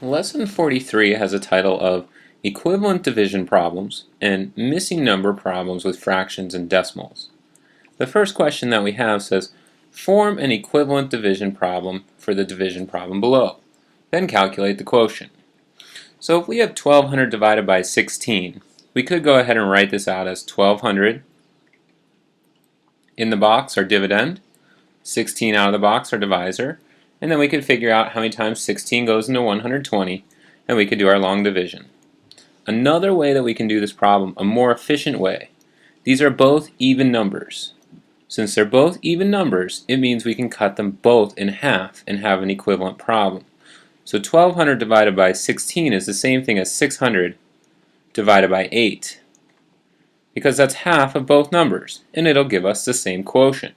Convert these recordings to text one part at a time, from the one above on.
Lesson 43 has a title of Equivalent Division Problems and Missing Number Problems with Fractions and Decimals. The first question that we have says, form an equivalent division problem for the division problem below. Then calculate the quotient. So if we have 1200 divided by 16, we could go ahead and write this out as 1200 in the box, our dividend, 16 out of the box, our divisor, and then we could figure out how many times 16 goes into 120, and we could do our long division. Another way that we can do this problem, a more efficient way, these are both even numbers. Since they're both even numbers, it means we can cut them both in half and have an equivalent problem. So 1200 divided by 16 is the same thing as 600 divided by 8, because that's half of both numbers, and it'll give us the same quotient.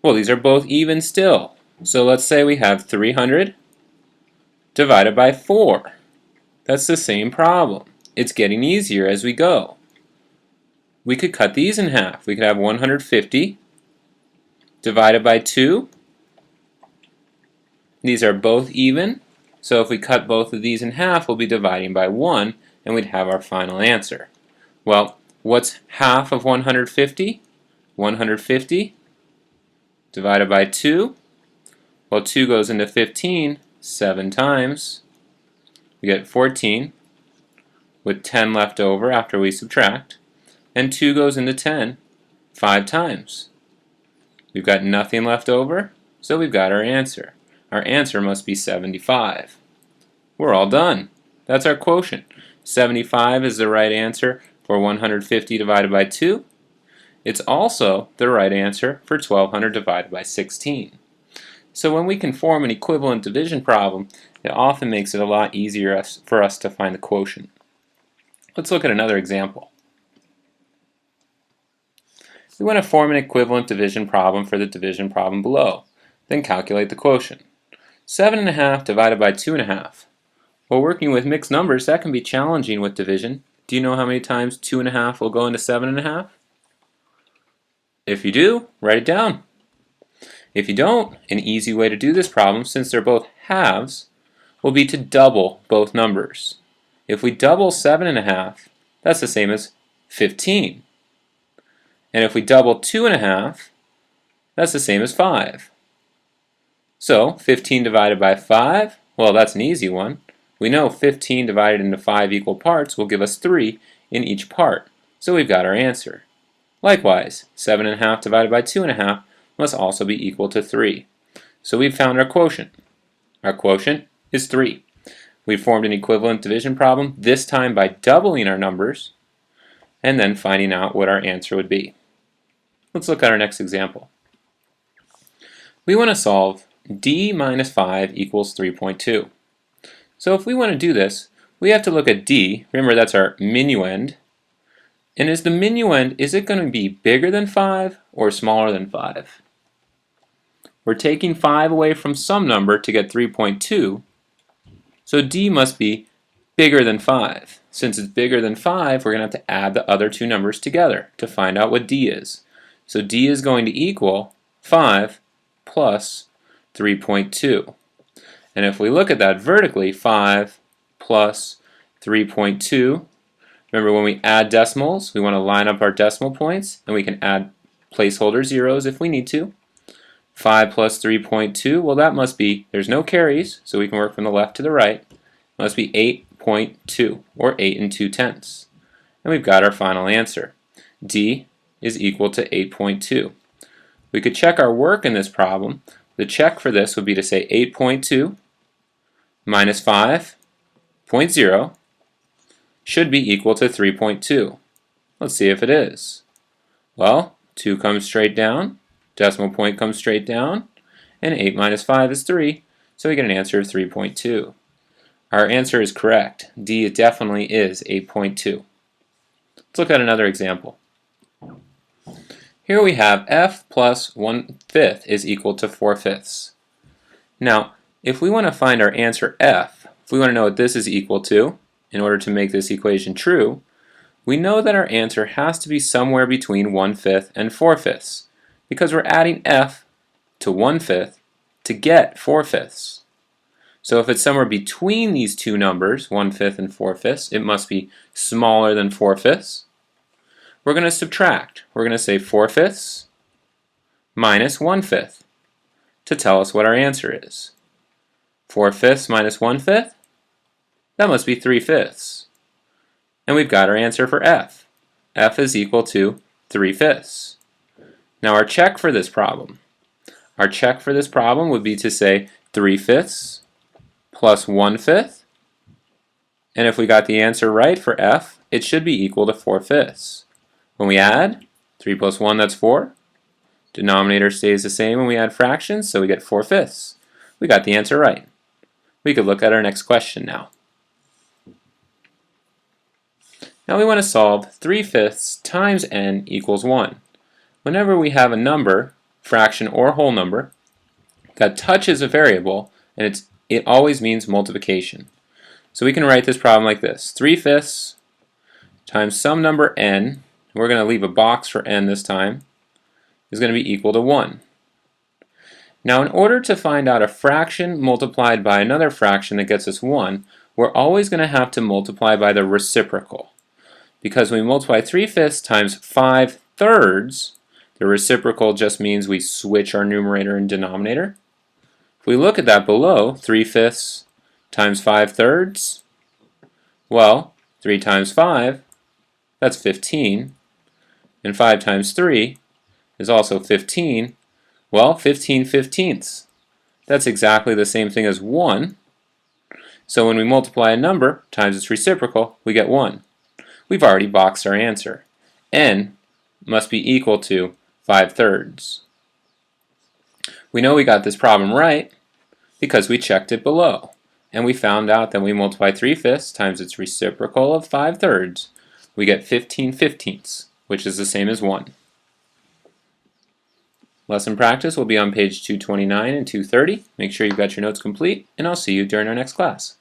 Well, these are both even still. So let's say we have 300 divided by 4. That's the same problem. It's getting easier as we go. We could cut these in half. We could have 150 divided by 2. These are both even. So if we cut both of these in half, we'll be dividing by 1, and we'd have our final answer. Well, what's half of 150? 150 divided by 2. Well, 2 goes into 15 7 times. We get 14 with 10 left over after we subtract. And 2 goes into 10 5 times. We've got nothing left over, so we've got our answer. Our answer must be 75. We're all done. That's our quotient. 75 is the right answer for 150 divided by 2. It's also the right answer for 1200 divided by 16. So when we can form an equivalent division problem, it often makes it a lot easier for us to find the quotient. Let's look at another example. We want to form an equivalent division problem for the division problem below. Then calculate the quotient. 7.5 divided by 2.5. While working with mixed numbers, that can be challenging with division. Do you know how many times 2.5 will go into 7.5? If you do, write it down. If you don't, an easy way to do this problem, since they're both halves, will be to double both numbers. If we double 7.5, that's the same as 15. And if we double 2.5, that's the same as 5. So 15 divided by 5, well, that's an easy one. We know 15 divided into 5 equal parts will give us 3 in each part. So we've got our answer. Likewise, 7.5 divided by 2.5 must also be equal to 3. So we've found our quotient. Our quotient is 3. We formed an equivalent division problem, this time by doubling our numbers, and then finding out what our answer would be. Let's look at our next example. We want to solve d minus 5 equals 3.2. So if we want to do this, we have to look at d. Remember, that's our minuend. And is the minuend, is it going to be bigger than 5 or smaller than 5? We're taking 5 away from some number to get 3.2, so d must be bigger than 5. Since it's bigger than 5, we're going to have to add the other two numbers together to find out what d is. So d is going to equal 5 plus 3.2. And if we look at that vertically, 5 plus 3.2, remember when we add decimals, we want to line up our decimal points, and we can add placeholder zeros if we need to. 5 plus 3.2, well, that must be, there's no carries, so we can work from the left to the right, must be 8.2, or 8 2/10. And we've got our final answer. D is equal to 8.2. We could check our work in this problem. The check for this would be to say 8.2 minus 5.0 should be equal to 3.2. Let's see if it is. Well, 2 comes straight down, decimal point comes straight down, and 8 minus 5 is 3, so we get an answer of 3.2. Our answer is correct. D definitely is 8.2. Let's look at another example. Here we have f plus 1/5 is equal to 4/5. Now, if we want to find our answer f, if we want to know what this is equal to, in order to make this equation true, we know that our answer has to be somewhere between 1/5 and 4/5, because we're adding f to 1/5 to get 4/5. So if it's somewhere between these two numbers, 1/5 and 4/5, it must be smaller than 4/5. We're going to subtract. We're going to say 4/5 minus 1/5 to tell us what our answer is. 4/5 minus 1/5, that must be 3/5. And we've got our answer for f. F is equal to 3/5. Now our check for this problem. Our check for this problem would be to say 3/5 plus 1/5. And if we got the answer right for f, it should be equal to 4/5. When we add, 3 plus 1, that's 4. Denominator stays the same when we add fractions, so we get 4/5. We got the answer right. We could look at our next question now. Now we want to solve 3/5 times n equals 1. Whenever we have a number, fraction or whole number, that touches a variable, and it always means multiplication. So we can write this problem like this. 3/5 times some number n, we're going to leave a box for n this time, is going to be equal to 1. Now in order to find out a fraction multiplied by another fraction that gets us 1, we're always going to have to multiply by the reciprocal. Because when we multiply 3/5 times 5/3, the reciprocal just means we switch our numerator and denominator. If we look at that below, 3/5 times 5/3, well, 3 times 5, that's 15. And 5 times 3 is also 15. Well, 15/15. That's exactly the same thing as 1. So when we multiply a number times its reciprocal, we get 1. We've already boxed our answer. N must be equal to 5/3. We know we got this problem right because we checked it below. And we found out that when we multiply 3/5 times its reciprocal of 5/3, we get 15/15, which is the same as 1. Lesson practice will be on page 229 and 230. Make sure you've got your notes complete, and I'll see you during our next class.